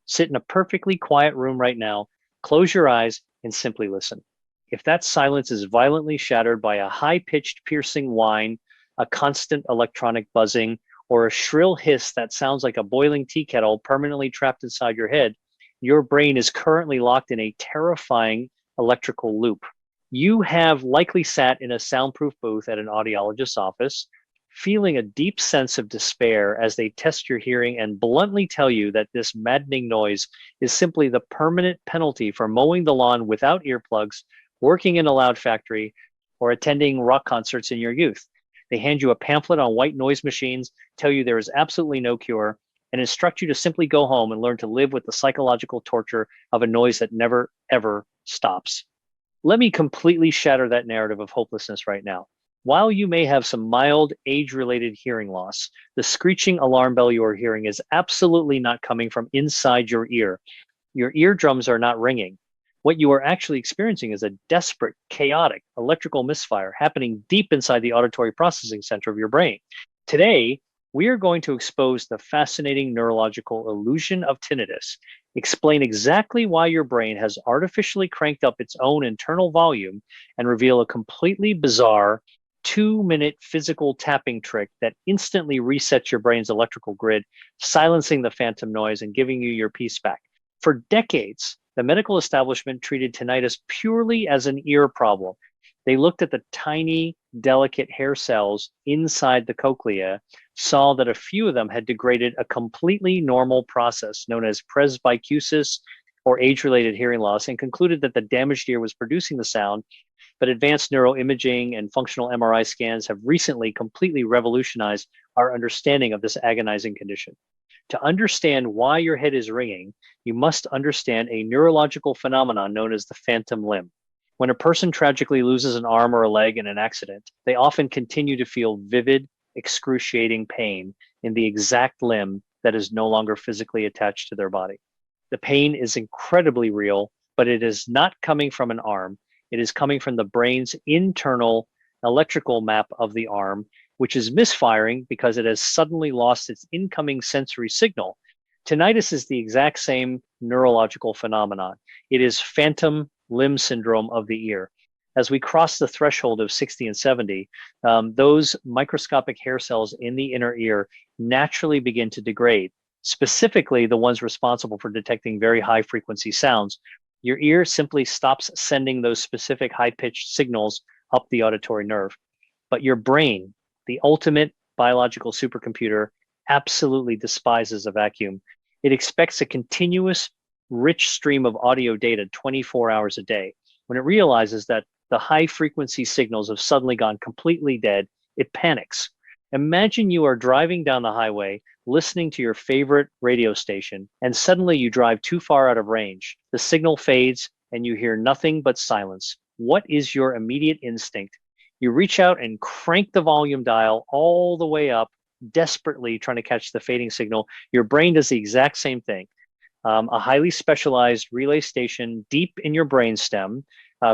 Sit in a perfectly quiet room right now, close your eyes, and simply listen. If that silence is violently shattered by a high pitched, piercing whine, a constant electronic buzzing, or a shrill hiss that sounds like a boiling tea kettle permanently trapped inside your head, your brain is currently locked in a terrifying electrical loop. You have likely sat in a soundproof booth at an audiologist's office, feeling a deep sense of despair as they test your hearing and bluntly tell you that this maddening noise is simply the permanent penalty for mowing the lawn without earplugs, working in a loud factory, or attending rock concerts in your youth. They hand you a pamphlet on white noise machines, tell you there is absolutely no cure, and instruct you to simply go home and learn to live with the psychological torture of a noise that never, ever stops. Let me completely shatter that narrative of hopelessness right now. While you may have some mild age-related hearing loss, the screeching alarm bell you are hearing is absolutely not coming from inside your ear. Your eardrums are not ringing. What you are actually experiencing is a desperate, chaotic electrical misfire happening deep inside the auditory processing center of your brain. Today, we are going to expose the fascinating neurological illusion of tinnitus, explain exactly why your brain has artificially cranked up its own internal volume, and reveal a completely bizarre 2-minute physical tapping trick that instantly resets your brain's electrical grid, silencing the phantom noise and giving you your peace back. For decades, the medical establishment treated tinnitus purely as an ear problem. They looked at the tiny, delicate hair cells inside the cochlea, saw that a few of them had degraded a completely normal process known as presbycusis or age-related hearing loss, and concluded that the damaged ear was producing the sound. But advanced neuroimaging and functional MRI scans have recently completely revolutionized our understanding of this agonizing condition. To understand why your head is ringing, you must understand a neurological phenomenon known as the phantom limb. When a person tragically loses an arm or a leg in an accident, they often continue to feel vivid, excruciating pain in the exact limb that is no longer physically attached to their body. The pain is incredibly real, but it is not coming from an arm. It is coming from the brain's internal electrical map of the arm, which is misfiring because it has suddenly lost its incoming sensory signal. Tinnitus is the exact same neurological phenomenon. It is phantom limb syndrome of the ear. As we cross the threshold of 60 and 70, those microscopic hair cells in the inner ear naturally begin to degrade, specifically the ones responsible for detecting very high frequency sounds. Your ear simply stops sending those specific high-pitched signals up the auditory nerve. But your brain, the ultimate biological supercomputer, absolutely despises a vacuum. It expects a continuous, rich stream of audio data 24 hours a day. When it realizes that the high-frequency signals have suddenly gone completely dead, it panics. Imagine you are driving down the highway, listening to your favorite radio station, and suddenly you drive too far out of range. The signal fades, and you hear nothing but silence. What is your immediate instinct? You reach out and crank the volume dial all the way up, desperately trying to catch the fading signal. Your brain does the exact same thing. A highly specialized relay station deep in your brainstem,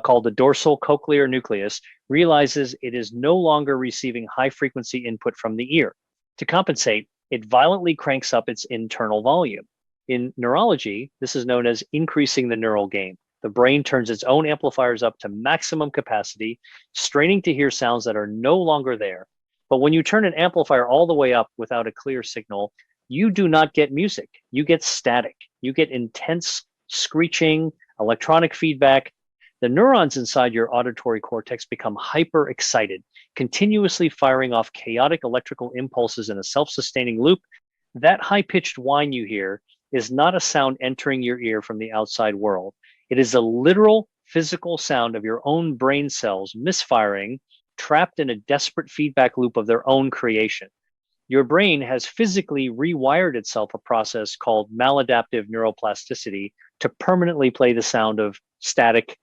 called the Dorsal Cochlear Nucleus, realizes it is no longer receiving high-frequency input from the ear. To compensate, it violently cranks up its internal volume. In neurology, this is known as increasing the neural gain. The brain turns its own amplifiers up to maximum capacity, straining to hear sounds that are no longer there. But when you turn an amplifier all the way up without a clear signal, you do not get music. You get static. You get intense screeching, electronic feedback. The neurons inside your auditory cortex become hyper excited, continuously firing off chaotic electrical impulses in a self-sustaining loop. That high-pitched whine you hear is not a sound entering your ear from the outside world. It is a literal physical sound of your own brain cells misfiring, trapped in a desperate feedback loop of their own creation. Your brain has physically rewired itself a process called maladaptive neuroplasticity to permanently play the sound of static.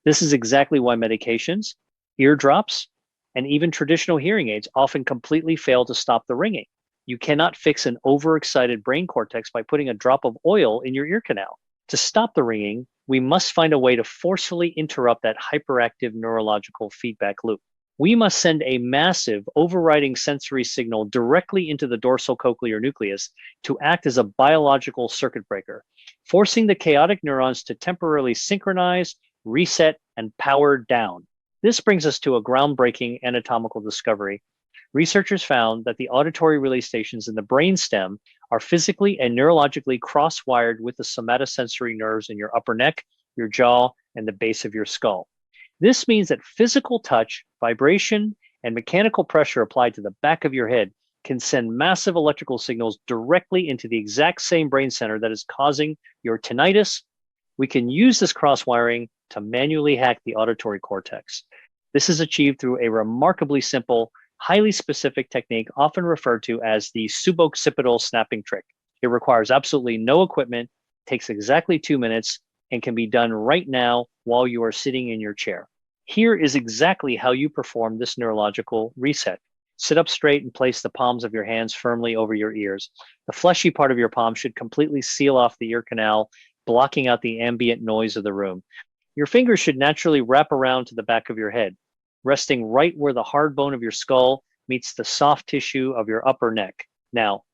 This is exactly why medications, eardrops, and even traditional hearing aids often completely fail to stop the ringing. You cannot fix an overexcited brain cortex by putting a drop of oil in your ear canal. To stop the ringing, we must find a way to forcefully interrupt that hyperactive neurological feedback loop. We must send a massive overriding sensory signal directly into the dorsal cochlear nucleus to act as a biological circuit breaker, forcing the chaotic neurons to temporarily synchronize, reset, and power down. This brings us to a groundbreaking anatomical discovery. Researchers found that the auditory relay stations in the brainstem are physically and neurologically cross-wired with the somatosensory nerves in your upper neck, your jaw, and the base of your skull. This means that physical touch, vibration, and mechanical pressure applied to the back of your head can send massive electrical signals directly into the exact same brain center that is causing your tinnitus. We can use this cross-wiring to manually hack the auditory cortex. This is achieved through a remarkably simple, highly specific technique often referred to as the suboccipital snapping trick. It requires absolutely no equipment, takes exactly 2 minutes, and can be done right now while you are sitting in your chair. Here is exactly how you perform this neurological reset. Sit up straight and place the palms of your hands firmly over your ears. The fleshy part of your palm should completely seal off the ear canal, blocking out the ambient noise of the room. Your fingers should naturally wrap around to the back of your head, resting right where the hard bone of your skull meets the soft tissue of your upper neck. Now,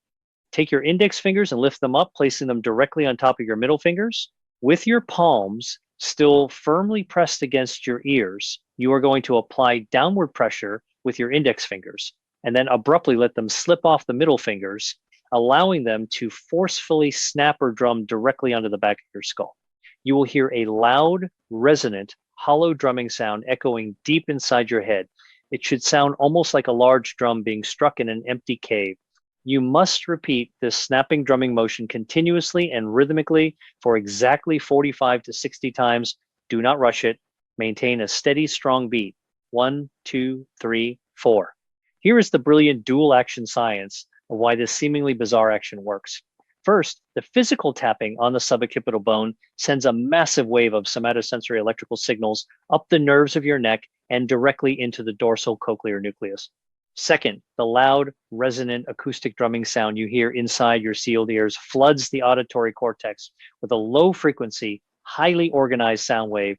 take your index fingers and lift them up, placing them directly on top of your middle fingers. With your palms still firmly pressed against your ears, you are going to apply downward pressure with your index fingers, and then abruptly let them slip off the middle fingers, allowing them to forcefully snap or drum directly onto the back of your skull. You will hear a loud, resonant, hollow drumming sound echoing deep inside your head. It should sound almost like a large drum being struck in an empty cave. You must repeat this snapping drumming motion continuously and rhythmically for exactly 45 to 60 times. Do not rush it. Maintain a steady, strong beat. 1, 2, 3, 4. Here is the brilliant dual action science of why this seemingly bizarre action works. First, the physical tapping on the suboccipital bone sends a massive wave of somatosensory electrical signals up the nerves of your neck and directly into the dorsal cochlear nucleus. Second, the loud, resonant acoustic drumming sound you hear inside your sealed ears floods the auditory cortex with a low frequency, highly organized sound wave.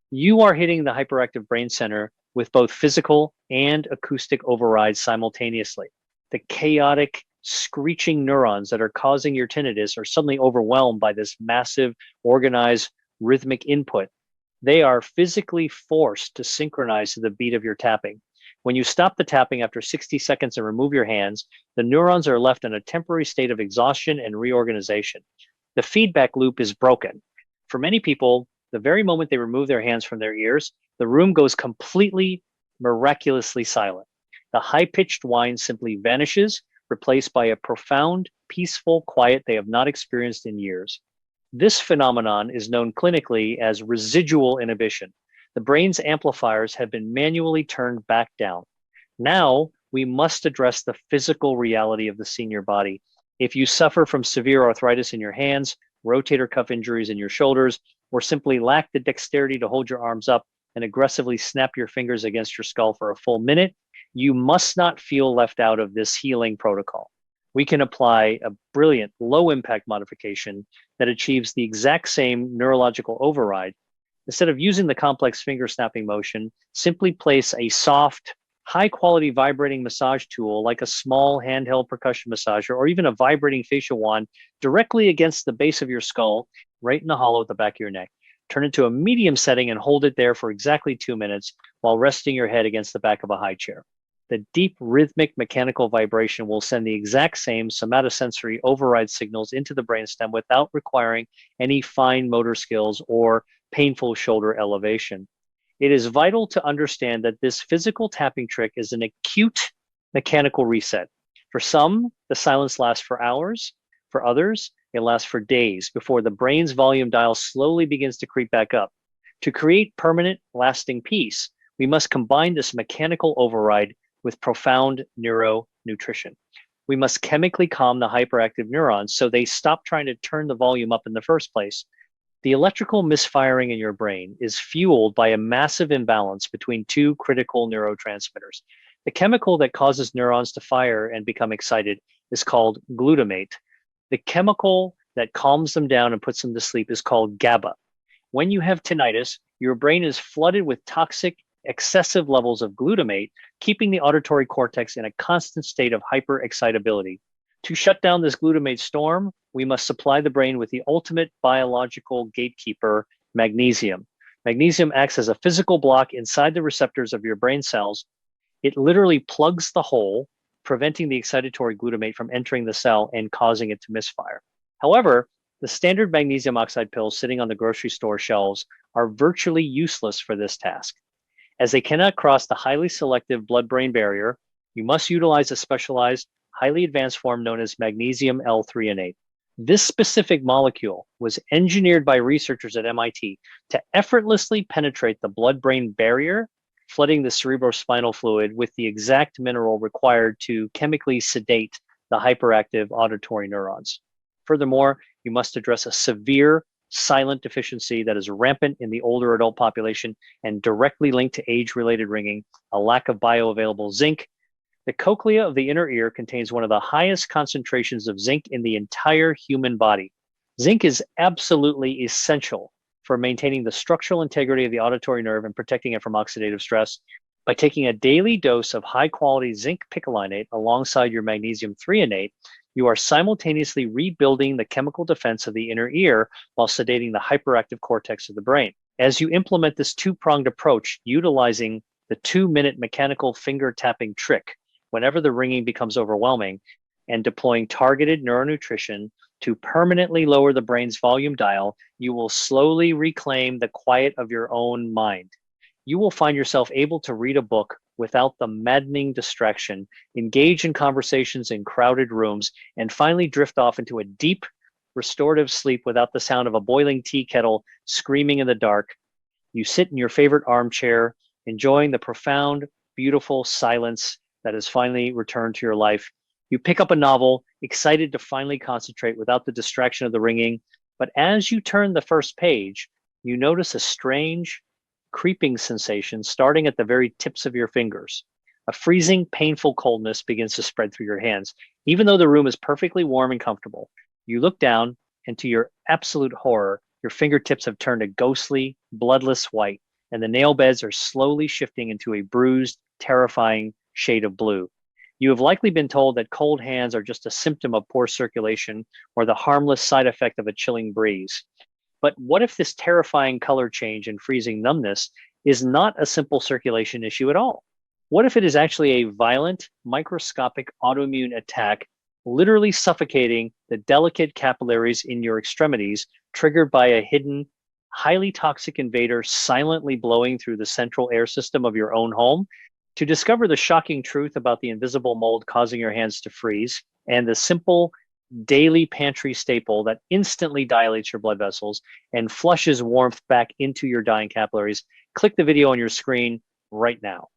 You are hitting the hyperactive brain center with both physical and acoustic overrides simultaneously. The chaotic, screeching neurons that are causing your tinnitus are suddenly overwhelmed by this massive, organized, rhythmic input. They are physically forced to synchronize to the beat of your tapping. When you stop the tapping after 60 seconds and remove your hands, the neurons are left in a temporary state of exhaustion and reorganization. The feedback loop is broken. For many people, the very moment they remove their hands from their ears, the room goes completely, miraculously silent. The high-pitched whine simply vanishes, replaced by a profound, peaceful quiet they have not experienced in years. This phenomenon is known clinically as residual inhibition. The brain's amplifiers have been manually turned back down. Now, we must address the physical reality of the senior body. If you suffer from severe arthritis in your hands, rotator cuff injuries in your shoulders, or simply lack the dexterity to hold your arms up and aggressively snap your fingers against your skull for a full minute, you must not feel left out of this healing protocol. We can apply a brilliant low-impact modification that achieves the exact same neurological override. Instead of using the complex finger snapping motion, simply place a soft, high-quality vibrating massage tool like a small handheld percussion massager or even a vibrating facial wand directly against the base of your skull, right in the hollow at the back of your neck. Turn it to a medium setting and hold it there for exactly 2 minutes while resting your head against the back of a high chair. The deep rhythmic mechanical vibration will send the exact same somatosensory override signals into the brainstem without requiring any fine motor skills or painful shoulder elevation. It is vital to understand that this physical tapping trick is an acute mechanical reset. For some, the silence lasts for hours. For others, it lasts for days before the brain's volume dial slowly begins to creep back up. To create permanent, lasting peace, we must combine this mechanical override with profound neuronutrition. We must chemically calm the hyperactive neurons so they stop trying to turn the volume up in the first place. The electrical misfiring in your brain is fueled by a massive imbalance between two critical neurotransmitters. The chemical that causes neurons to fire and become excited is called glutamate. The chemical that calms them down and puts them to sleep is called GABA. When you have tinnitus, your brain is flooded with toxic excessive levels of glutamate, keeping the auditory cortex in a constant state of hyperexcitability. To shut down this glutamate storm, we must supply the brain with the ultimate biological gatekeeper, magnesium. Magnesium acts as a physical block inside the receptors of your brain cells. It literally plugs the hole, preventing the excitatory glutamate from entering the cell and causing it to misfire. However, the standard magnesium oxide pills sitting on the grocery store shelves are virtually useless for this task. As they cannot cross the highly selective blood-brain barrier, you must utilize a specialized, highly advanced form known as magnesium L-threonate. This specific molecule was engineered by researchers at MIT to effortlessly penetrate the blood-brain barrier, flooding the cerebrospinal fluid with the exact mineral required to chemically sedate the hyperactive auditory neurons. Furthermore, you must address a severe silent deficiency that is rampant in the older adult population and directly linked to age-related ringing, a lack of bioavailable zinc. The cochlea of the inner ear contains one of the highest concentrations of zinc in the entire human body. Zinc is absolutely essential for maintaining the structural integrity of the auditory nerve and protecting it from oxidative stress. By taking a daily dose of high-quality zinc picolinate alongside your magnesium threonate, you are simultaneously rebuilding the chemical defense of the inner ear while sedating the hyperactive cortex of the brain. As you implement this two-pronged approach, utilizing the 2-minute mechanical finger tapping trick whenever the ringing becomes overwhelming, and deploying targeted neuronutrition to permanently lower the brain's volume dial, you will slowly reclaim the quiet of your own mind. You will find yourself able to read a book without the maddening distraction, engage in conversations in crowded rooms, and finally drift off into a deep, restorative sleep without the sound of a boiling tea kettle screaming in the dark. You sit in your favorite armchair, enjoying the profound, beautiful silence that has finally returned to your life. You pick up a novel, excited to finally concentrate without the distraction of the ringing. But as you turn the first page, you notice a strange, creeping sensation starting at the very tips of your fingers. A freezing, painful coldness begins to spread through your hands. Even though the room is perfectly warm and comfortable, you look down, and to your absolute horror, your fingertips have turned a ghostly, bloodless white, and the nail beds are slowly shifting into a bruised, terrifying shade of blue. You have likely been told that cold hands are just a symptom of poor circulation or the harmless side effect of a chilling breeze. But what if this terrifying color change and freezing numbness is not a simple circulation issue at all? What if it is actually a violent, microscopic autoimmune attack, literally suffocating the delicate capillaries in your extremities, triggered by a hidden, highly toxic invader silently blowing through the central air system of your own home? To discover the shocking truth about the invisible mold causing your hands to freeze and the simple daily pantry staple that instantly dilates your blood vessels and flushes warmth back into your dying capillaries, click the video on your screen right now.